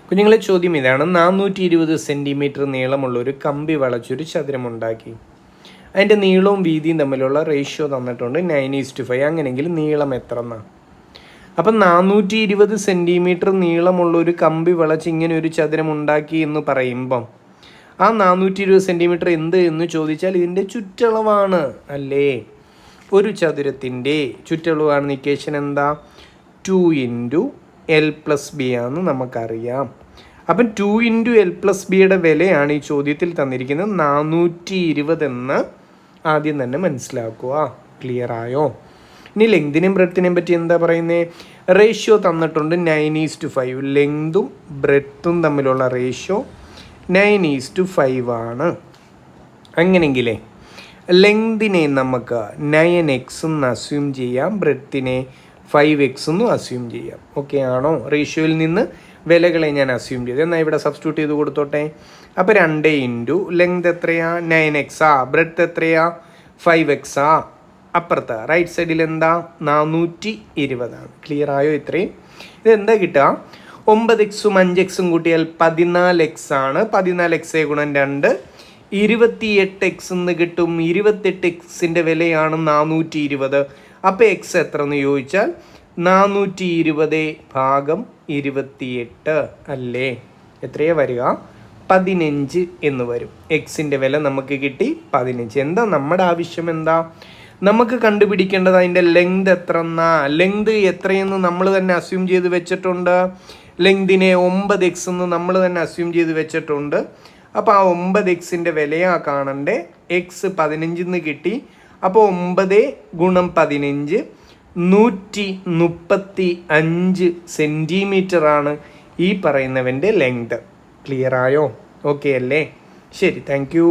കുഞ്ഞുങ്ങളെ ചോദ്യം ഇതാണ്. 420 സെൻറ്റിമീറ്റർ നീളമുള്ള ഒരു കമ്പി വളച്ചൊരു ചതുരമുണ്ടാക്കി. അതിൻ്റെ നീളവും വീതിയും തമ്മിലുള്ള റേഷ്യോ തന്നിട്ടുണ്ട് 9:5. അങ്ങനെയെങ്കിൽ നീളം എത്ര എന്നാ? അപ്പം 420 സെൻറ്റിമീറ്റർ നീളമുള്ള ഒരു കമ്പി വളച്ച് ഇങ്ങനെ ഒരു ചതുരം ഉണ്ടാക്കി എന്ന് പറയുമ്പം ആ 420 സെൻറ്റിമീറ്റർ എന്ത് എന്ന് ചോദിച്ചാൽ ഇതിൻ്റെ ചുറ്റളവാണ് അല്ലേ? ഒരു ചതുരത്തിൻ്റെ ചുറ്റളവാണ്. ഇക്വേഷൻ എന്താ? 2 × L+B ആണെന്ന് നമുക്കറിയാം. അപ്പം 2 × L+Bയുടെ വിലയാണ് ഈ ചോദ്യത്തിൽ തന്നിരിക്കുന്നത് 420 എന്ന് ആദ്യം തന്നെ മനസ്സിലാക്കുക. ക്ലിയർ ആയോ? ഇനി ലെങ്തിനെയും ബ്രെഡ്ത്തിനെയും പറ്റി എന്താ പറയുന്നത്? റേഷ്യോ തന്നിട്ടുണ്ട് 9:5. ലെങ്തും ബ്രെഡ്ത്തും തമ്മിലുള്ള റേഷ്യോ 9:5 ആണ്. അങ്ങനെയെങ്കിലേ ലെങ്തിനെ നമുക്ക് 9x എന്ന് അസ്യൂം ചെയ്യാം, ബ്രെഡ്ത്തിനെ 5x എന്നും അസ്യൂം ചെയ്യാം. ഓക്കെ ആണോ? റേഷ്യോയിൽ നിന്ന് വിലകളെ ഞാൻ അസ്യൂം ചെയ്തു. എന്നാൽ ഇവിടെ സബ്സ്റ്റിറ്റ്യൂട്ട് ചെയ്ത് കൊടുത്തോട്ടെ. അപ്പോൾ 2 × ലെങ്ത് എത്രയാ? 9x. ബ്രെഡ്ത്ത് എത്രയാ? 5x. അപ്പുറത്ത് റൈറ്റ് സൈഡിൽ എന്താ? 420 ആണ്. ക്ലിയർ ആയോ? ഇത്രയും. ഇതെന്താ കിട്ടുക? 9x ഉം 5x ഉം കൂട്ടിയാൽ 14x ആണ്. 14x × 2 28x എന്ന് കിട്ടും. 28xൻ്റെ വിലയാണ് 420. അപ്പോൾ എക്സ് എത്ര എന്ന് ചോദിച്ചാൽ 420/28 അല്ലേ? എത്രയാ വരിക? 15 എന്ന് വരും. എക്സിൻ്റെ വില നമുക്ക് കിട്ടി 15. എന്താ നമ്മുടെ ആവശ്യം? എന്താ നമുക്ക് കണ്ടുപിടിക്കേണ്ടത്? അതിൻ്റെ ലെങ്ത് എത്ര എന്നാ? ലെങ്ത് എത്രയെന്ന് നമ്മൾ തന്നെ അസ്യൂം ചെയ്ത് വെച്ചിട്ടുണ്ട്. ലെങ്തിനെ 9x എന്ന് നമ്മൾ തന്നെ അസ്യൂം ചെയ്ത് വെച്ചിട്ടുണ്ട്. അപ്പോൾ ആ 9xൻ്റെ വിലയാ കാണണ്ടേ. എക്സ് 15 എന്ന് കിട്ടി. അപ്പോൾ 9 × 15 135 സെൻറ്റിമീറ്ററാണ് ഈ പറയുന്നവൻ്റെ ലെങ്ത്. ക്ലിയർ ആയോ? ഓക്കെ അല്ലേ? ശരി, താങ്ക് യു.